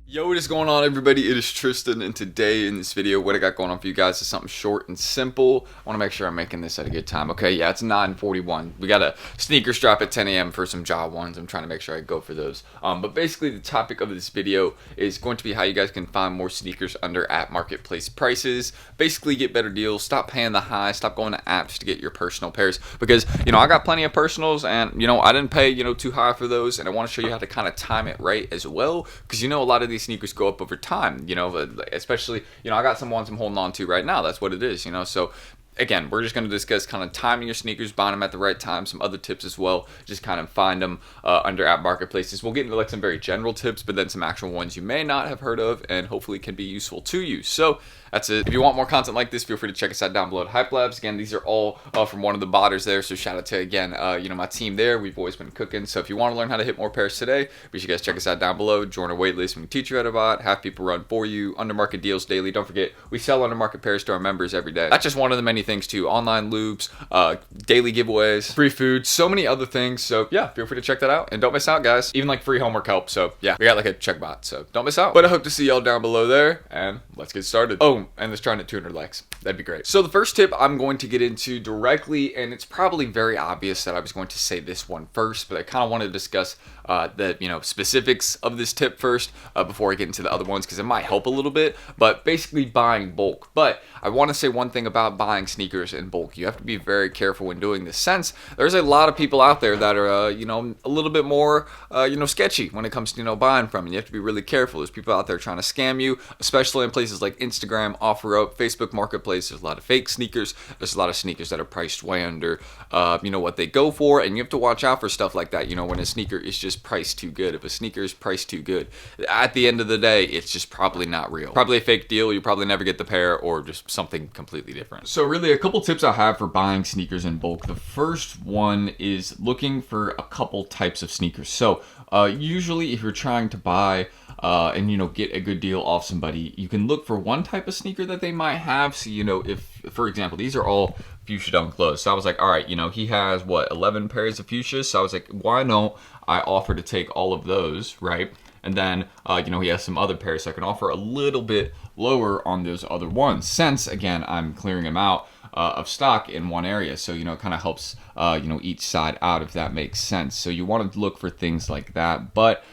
Yo, what is going on, everybody? It is Tristan, and today in this video, what I got going on for you guys is something short and simple. I want to make sure I'm making this at a good time. Okay, yeah, it's 9:41. We got a sneakers drop at 10 a.m. for some job ones. I'm trying to make sure I go for those. But basically, the topic of this video is going to be how you guys can find more sneakers under app marketplace prices. Basically, get better deals. Stop paying the high. Stop going to apps to get your personal pairs. Because, I got plenty of personals, and, I didn't pay, too high for those. And I want to show you how to kind of time it right as well. Because, a lot of these sneakers go up over time, especially, I got some ones I'm holding on to right now. That's what it is, so again, we're just going to discuss kind of timing your sneakers, buying them at the right time, some other tips as well, just kind of find them under app marketplaces. We'll get into like some very general tips, but then some actual ones you may not have heard of and hopefully can be useful to you. So that's it. If you want more content like this, feel free to check us out down below at Hype Labs. Again, these are all from one of the botters there, so shout out to, again, my team there. We've always been cooking, so if you want to learn how to hit more pairs today, be sure you guys check us out down below. Join our waitlist. We can teach you how to bot, have people run for you, under market deals daily. Don't forget, we sell under market pairs to our members every day. That's just one of the many things too. Online loops, daily giveaways, free food, so many other things. So yeah, feel free to check that out, and don't miss out, guys. Even like free homework help. So yeah, we got like a check bot, so don't miss out. But I hope to see y'all down below there, and let's get started. Oh, and let's try and hit 200 likes. That'd be great. So the first tip I'm going to get into directly, and it's probably very obvious that I was going to say this one first, but I kind of want to discuss the specifics of this tip first before I get into the other ones, because it might help a little bit. But basically, buying bulk. But I want to say one thing about buying sneakers in bulk. You have to be very careful when doing this, since there's a lot of people out there that are a little bit more sketchy when it comes to buying from, and you have to be really careful. There's people out there trying to scam you, especially in places like Instagram, OfferUp, Facebook Marketplace. There's a lot of fake sneakers. There's a lot of sneakers that are priced way under what they go for, and you have to watch out for stuff like that. When a sneaker is just priced too good. If a sneaker is priced too good, at the end of the day, it's just probably not real. Probably a fake deal. You probably never get the pair, or just something completely different. So really, a couple tips I have for buying sneakers in bulk. The first one is looking for a couple types of sneakers. So usually if you're trying to buy and get a good deal off somebody, you can look for one type of sneaker that they might have. So if, for example, these are all fuchsia dunk lows, so I was like, all right, he has 11 pairs of fuchsias, so I was like, why don't I offer to take all of those, right? And then he has some other pairs, so I can offer a little bit lower on those other ones, since again I'm clearing them out of stock in one area. So it kind of helps each side out, if that makes sense. So you want to look for things like that, but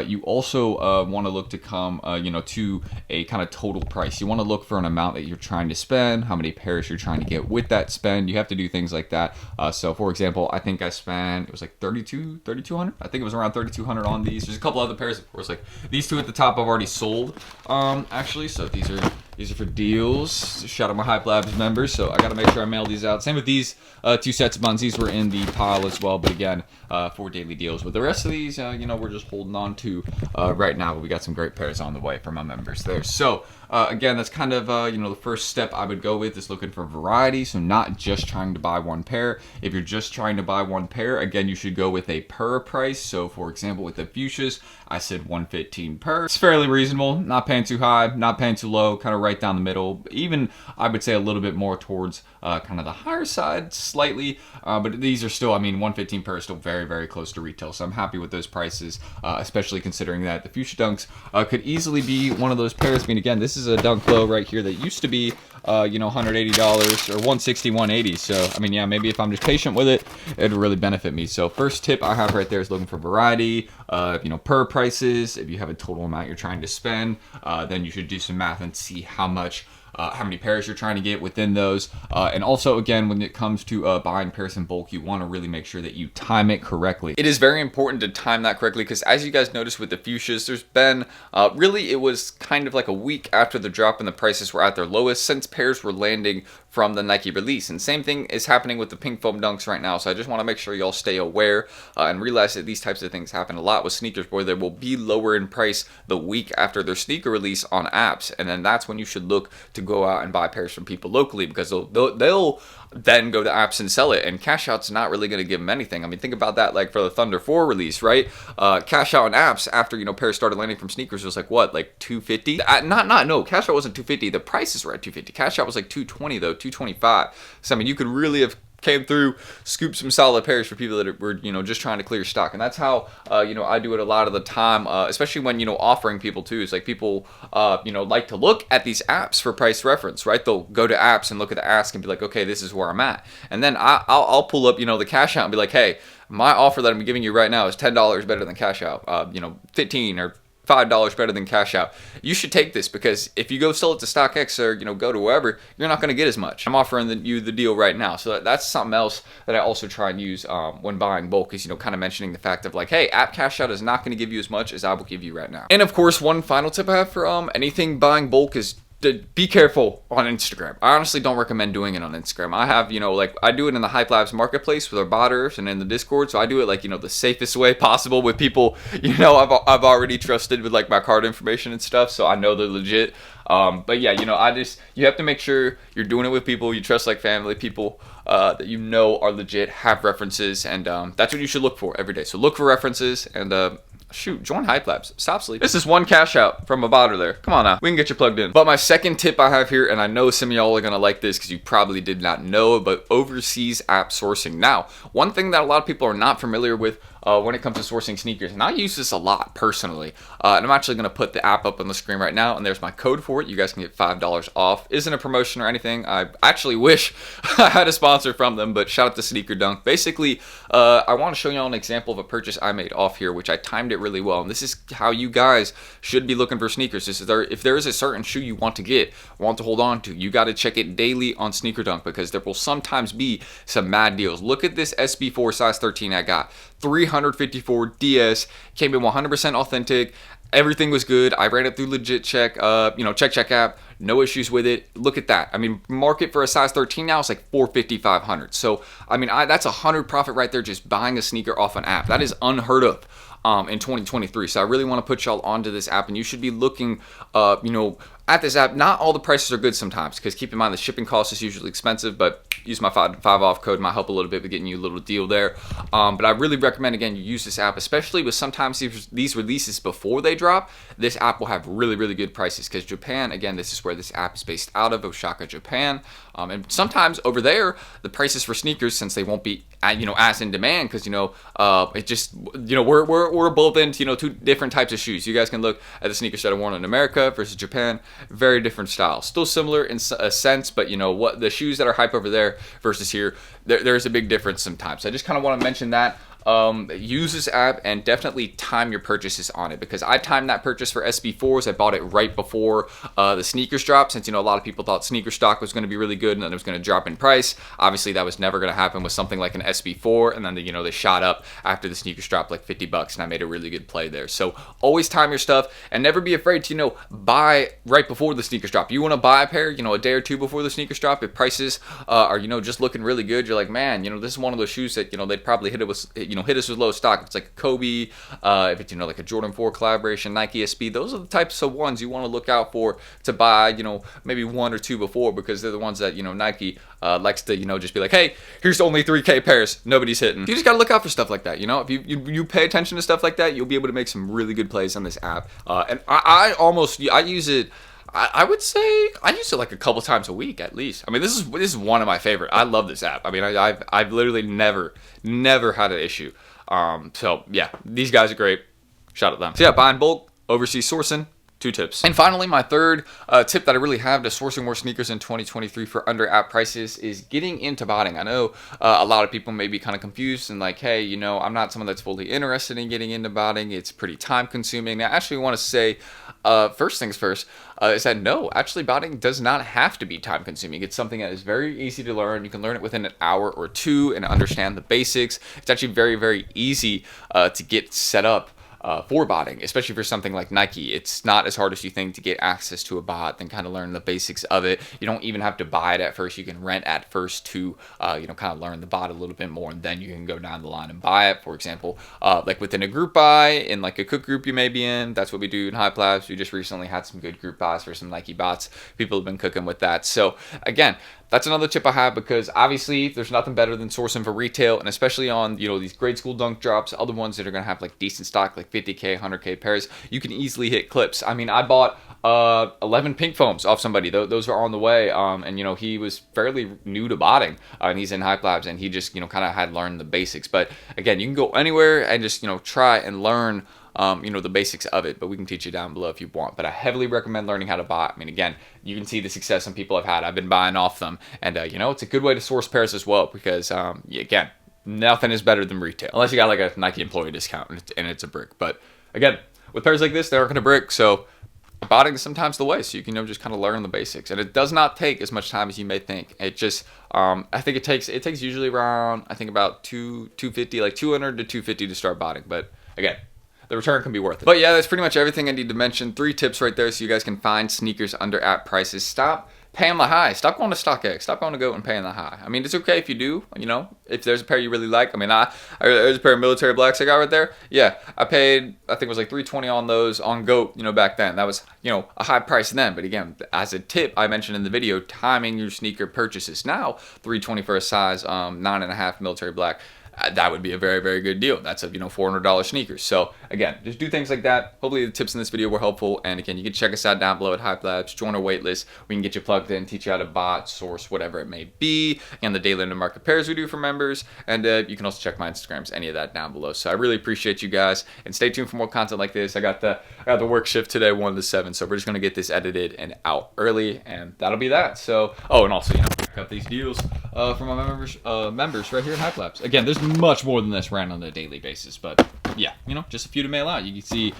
you also want to look to come, to a kind of total price. You want to look for an amount that you're trying to spend, how many pairs you're trying to get with that spend. You have to do things like that. So for example, I think I spent, it was like 3,200. I think it was around 3,200 on these. There's a couple other pairs, of course, like these two at the top I've already sold, actually. So these are for deals. Shout out my Hype Labs members. So I got to make sure I mail these out. Same with these two sets of buns. These were in the pile as well, but again, for daily deals. But the rest of these, we're just holding on to right now. But we got some great pairs on the way for my members there. So again, that's kind of the first step I would go with, is looking for variety. So not just trying to buy one pair. If you're just trying to buy one pair, again, you should go with a per price. So for example, with the fuchsias, I said $115 per. It's fairly reasonable. Not paying too high, not paying too low. Kind of right down the middle. Even I would say a little bit more towards kind of the higher side slightly. But these are still, $115 per is still very, very close to retail. So I'm happy with those prices, especially considering that the fuchsia dunks could easily be one of those pairs. Again, this is a dunk low right here that used to be $180 or $160, $180. So yeah, maybe if I'm just patient with it, it'd really benefit me. So first tip I have right there is looking for variety, per prices. If you have a total amount you're trying to spend, then you should do some math and see how many pairs you're trying to get within those. And also, again, when it comes to buying pairs in bulk, you want to really make sure that you time it correctly. It is very important to time that correctly, because as you guys noticed with the fuchsias, there's been really, it was kind of like a week after the drop and the prices were at their lowest, since pairs were landing from the Nike release. And same thing is happening with the pink foam dunks right now. So I just want to make sure y'all stay aware and realize that these types of things happen a lot with sneakers, where they will be lower in price the week after their sneaker release on apps. And then that's when you should look to go out and buy pairs from people locally, because they'll then go to apps and sell it, and cash out's not really going to give them anything. Think about that, like for the Thunder 4 release, right? Cash out on apps after pairs started landing from sneakers was like what, like $250? No, cash out wasn't $250. The prices were at $250. Cash out was like $220 though, $225. So you could really have came through, scooped some solid pairs for people that were, you know, just trying to clear stock. And that's how, you know, I do it a lot of the time, especially when, you know, offering people too. It's like people, you know, like to look at these apps for price reference, right? They'll go to apps and look at the ask and be like, okay, this is where I'm at. And then I'll pull up, you know, the cash out and be like, hey, my offer that I'm giving you right now is $10 better than cash out, you know, 15 or $5 better than cash out. You should take this, because if you go sell it to StockX or, you know, go to wherever, you're not going to get as much. I'm offering you the deal right now. So that's something else that I also try and use when buying bulk, is, you know, kind of mentioning the fact of like, hey, app cash out is not going to give you as much as I will give you right now. And of course, one final tip I have for anything buying bulk is to be careful on Instagram. I honestly don't recommend doing it on Instagram. I have, you know, like, I do it in the Hype Labs marketplace with our botters and in the Discord. So I do it like, you know, the safest way possible with people, you know, I've already trusted with like my card information and stuff. So I know they're legit. But yeah, you know, you have to make sure you're doing it with people you trust, like family, people that you know are legit, have references, and that's what you should look for every day. So look for references, and shoot, join Hype Labs. Stop sleeping. This is one cash out from a botter there. Come on now. We can get you plugged in. But my second tip I have here, and I know some of y'all are going to like this because you probably did not know, but overseas app sourcing. Now, one thing that a lot of people are not familiar with when it comes to sourcing sneakers, and I use this a lot personally, and I'm actually going to put the app up on the screen right now, and there's my code for it. You guys can get $5 off. Isn't a promotion or anything. I actually wish I had a sponsor from them, but shout out to Sneaker Dunk. Basically, I want to show y'all an example of a purchase I made off here, which I timed it really well, and this is how you guys should be looking for sneakers. This is if there is a certain shoe you want to hold on to, you got to check it daily on Sneaker Dunk, because there will sometimes be some mad deals. Look at this SB4 size 13 I got. 354 DS, came in 100% authentic. Everything was good. I ran it through legit check, you know, check app. No issues with it. Look at that. I mean, market for a size 13 now is like 450, 500. So, I mean, that's 100 profit right there just buying a sneaker off an app. That is unheard of in 2023. So I really want to put y'all onto this app, and you should be looking, you know, at this app. Not all the prices are good sometimes, because keep in mind the shipping cost is usually expensive, but use my 5 off code, might help a little bit with getting you a little deal there. But I really recommend, again, you use this app, especially with sometimes these releases before they drop. This app will have really, really good prices, because Japan, again, this is where this app is based out of, Osaka, Japan. And sometimes over there, the prices for sneakers, since they won't be, you know, as in demand, because, you know, it just, you know, we're both into, you know, two different types of shoes. You guys can look at the sneakers that are worn in America versus Japan. Very different styles. Still similar in a sense, but, you know, what the shoes that are hype over there versus here, there's a big difference sometimes. So I just kind of want to mention that. Use this app and definitely time your purchases on it, because I timed that purchase for SB4s. I bought it right before the sneakers dropped, since, you know, a lot of people thought sneaker stock was going to be really good and then it was going to drop in price. Obviously that was never going to happen with something like an SB4, and then you know, they shot up after the sneakers dropped like $50, and I made a really good play there. So always time your stuff, and never be afraid to, you know, buy right before the sneakers drop. You want to buy a pair, you know, a day or two before the sneakers drop. If prices are, you know, just looking really good, you're like, man, you know, this is one of those shoes that, you know, they'd probably hit us with low stock. It's like a Kobe, if it's, you know, like a Jordan 4 collaboration, Nike SB. Those are the types of ones you want to look out for to buy, you know, maybe 1 or 2 before, because they're the ones that, you know, Nike likes to, you know, just be like, hey, here's only 3K pairs, nobody's hitting. You just got to look out for stuff like that, you know. If you pay attention to stuff like that, you'll be able to make some really good plays on this app. And I use it. I would say I use it like a couple times a week at least. I mean, this is one of my favorite. I love this app. I mean, I've literally never had an issue. So yeah, these guys are great. Shout out to them. So yeah, buying bulk, overseas sourcing, 2 tips. And finally, my third tip that I really have to sourcing more sneakers in 2023 for under app prices is getting into botting. I know a lot of people may be kind of confused and like, hey, you know, I'm not someone that's fully interested in getting into botting. It's pretty time consuming. I actually want to say, first things first, is that no, actually botting does not have to be time consuming. It's something that is very easy to learn. You can learn it within an hour or 2 and understand the basics. It's actually very, very easy to get set up for botting, especially for something like Nike. It's not as hard as you think to get access to a bot and kind of learn the basics of it. You don't even have to buy it at first. You can rent at first to, you know, kind of learn the bot a little bit more, and then you can go down the line and buy it. For example, like within a group buy in like a cook group you may be in. That's what we do in Hype Labs. We just recently had some good group buys for some Nike bots. People have been cooking with that. So again, that's another tip I have, because obviously there's nothing better than sourcing for retail, and especially on, you know, these grade school dunk drops, other ones that are going to have like decent stock, like 50K, 100K pairs, you can easily hit clips. I mean, I bought 11 pink foams off somebody. Those are on the way. And you know, he was fairly new to botting, and he's in Hype Labs, and he just, you know, kind of had learned the basics. But again, you can go anywhere and just, you know, try and learn you know, the basics of it, but we can teach you down below if you want. But I heavily recommend learning how to bot. I mean, again, you can see the success some people have had. I've been buying off them, and you know, it's a good way to source pairs as well, because again, nothing is better than retail unless you got like a Nike employee discount and it's a brick. But again, with pairs like this, they aren't going to brick, so botting is sometimes the way, so you can, you know, just kind of learn the basics, and it does not take as much time as you may think. It just I think it takes usually around, I think about 250, like 200 to 250 to start botting. But again, the return can be worth it. But yeah, that's pretty much everything I need to mention. 3 tips right there so you guys can find sneakers under app prices. Stop paying the high. Stop going to StockX. Stop going to GOAT and paying the high. I mean, it's okay if you do, you know, if there's a pair you really like. I mean, there's a pair of military blacks I got right there. Yeah, I paid, I think it was like $320 on those on GOAT, you know, back then. That was, you know, a high price then. But again, as a tip, I mentioned in the video, timing your sneaker purchases. Now, $320 for a size 9.5 military black. That would be a very, very good deal. That's a, you know, $400 sneakers. So again, just do things like that. Hopefully the tips in this video were helpful. And again, you can check us out down below at Hype Labs. Join our waitlist. We can get you plugged in, teach you how to bot, source, whatever it may be. And the daily market pairs we do for members. And you can also check my Instagrams, any of that down below. So I really appreciate you guys. And stay tuned for more content like this. I got the work shift today, 1 to 7. So we're just gonna get this edited and out early, and that'll be that. So and also, you know, got these deals for my members right here in Hype Labs. Again, there's much more than this ran on a daily basis, but yeah, you know, just a few to mail out. You can see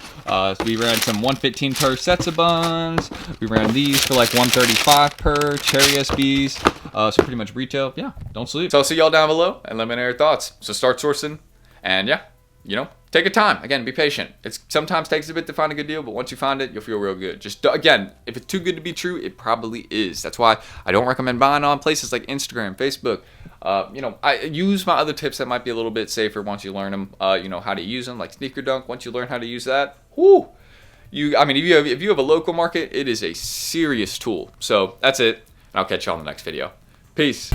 we ran some 115 per sets of buns. We ran these for like 135 per cherry SBs. So pretty much retail. Yeah, don't sleep. So I'll see y'all down below and let me know your thoughts. So start sourcing, and yeah, you know, take your time. Again, be patient. It sometimes takes a bit to find a good deal, but once you find it, you'll feel real good. Just, again, if it's too good to be true, it probably is. That's why I don't recommend buying on places like Instagram, Facebook. You know, I use my other tips that might be a little bit safer once you learn them. You know, how to use them, like Sneaker Dunk. Once you learn how to use that, whoo! I mean, if you have a local market, it is a serious tool. So that's it. I'll catch you on the next video. Peace.